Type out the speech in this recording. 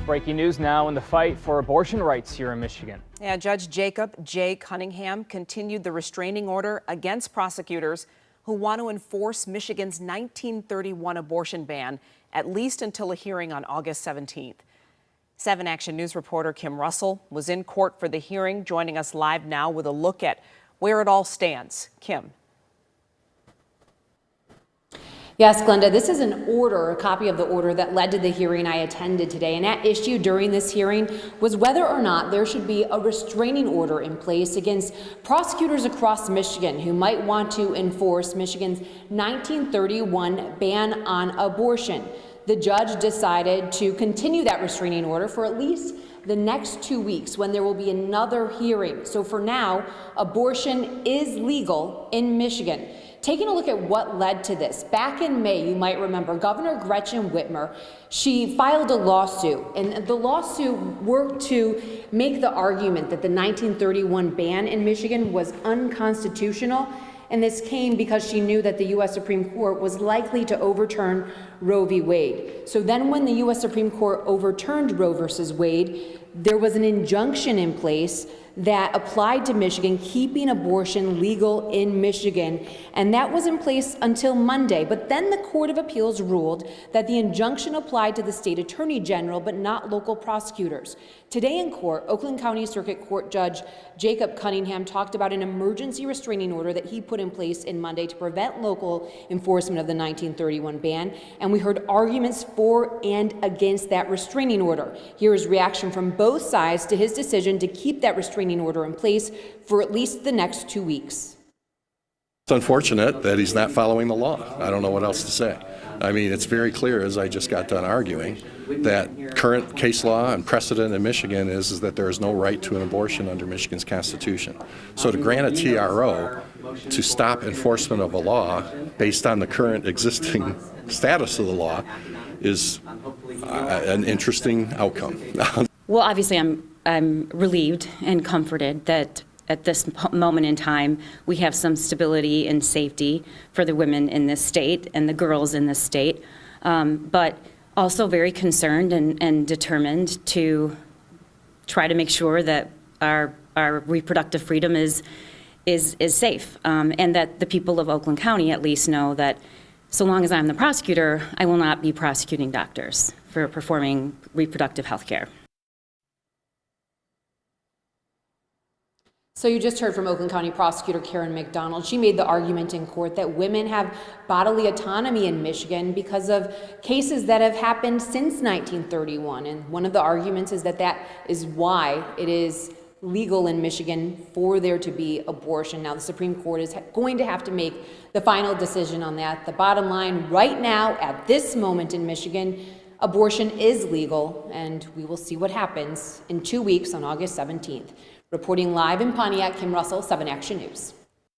Breaking news now in the fight for abortion rights here in Michigan. Yeah, Judge Jacob J. Cunningham continued the restraining order against prosecutors who want to enforce Michigan's 1931 abortion ban, at least until a hearing on August 17th. 7 Action News reporter Kim Russell was in court for the hearing, joining us live now with a look at where it all stands. Kim. Yes, Glenda, this is an order, a copy of the order that led to the hearing I attended today. And at issue during this hearing was whether or not there should be a restraining order in place against prosecutors across Michigan who might want to enforce Michigan's 1931 ban on abortion. The judge decided to continue that restraining order for at least the next 2 weeks when there will be another hearing. So for now, abortion is legal in Michigan. Taking a look at what led to this, back in May, you might remember, Governor Gretchen Whitmer, she filed a lawsuit, and the lawsuit worked to make the argument that the 1931 ban in Michigan was unconstitutional, and this came because she knew that the U.S. Supreme Court was likely to overturn Roe v. Wade. So then when the U.S. Supreme Court overturned Roe versus Wade, there was an injunction in place that applied to Michigan, keeping abortion legal in Michigan, and that was in place until Monday. But then the Court of Appeals ruled that the injunction applied to the state attorney general, but not local prosecutors. Today in court, Oakland County Circuit Court Judge Jacob Cunningham talked about an emergency restraining order that he put in place in Monday to prevent local enforcement of the 1931 ban, and we heard arguments for and against that restraining order. Here is reaction from both sides to his decision to keep that restraining order in place for at least the next 2 weeks. It's unfortunate that he's not following the law. I don't know what else to say. I mean, it's very clear, as I just got done arguing, that current case law and precedent in Michigan is that there is no right to an abortion under Michigan's Constitution. So to grant a TRO to stop enforcement of a law based on the current existing status of the law is an interesting outcome. Well, obviously, I'm relieved and comforted that at this moment in time, we have some stability and safety for the women in this state and the girls in this state, but also very concerned and determined to try to make sure that our reproductive freedom is safe, and that the people of Oakland County at least know that so long as I'm the prosecutor, I will not be prosecuting doctors for performing reproductive health care. So you just heard from Oakland County Prosecutor Karen McDonald. She made the argument in court that women have bodily autonomy in Michigan because of cases that have happened since 1931. And one of the arguments is that that is why it is legal in Michigan for there to be abortion. Now, the Supreme Court is going to have to make the final decision on that. The bottom line right now, at this moment in Michigan, abortion is legal, and we will see what happens in 2 weeks on August 17th. Reporting live in Pontiac, Kim Russell, 7 Action News.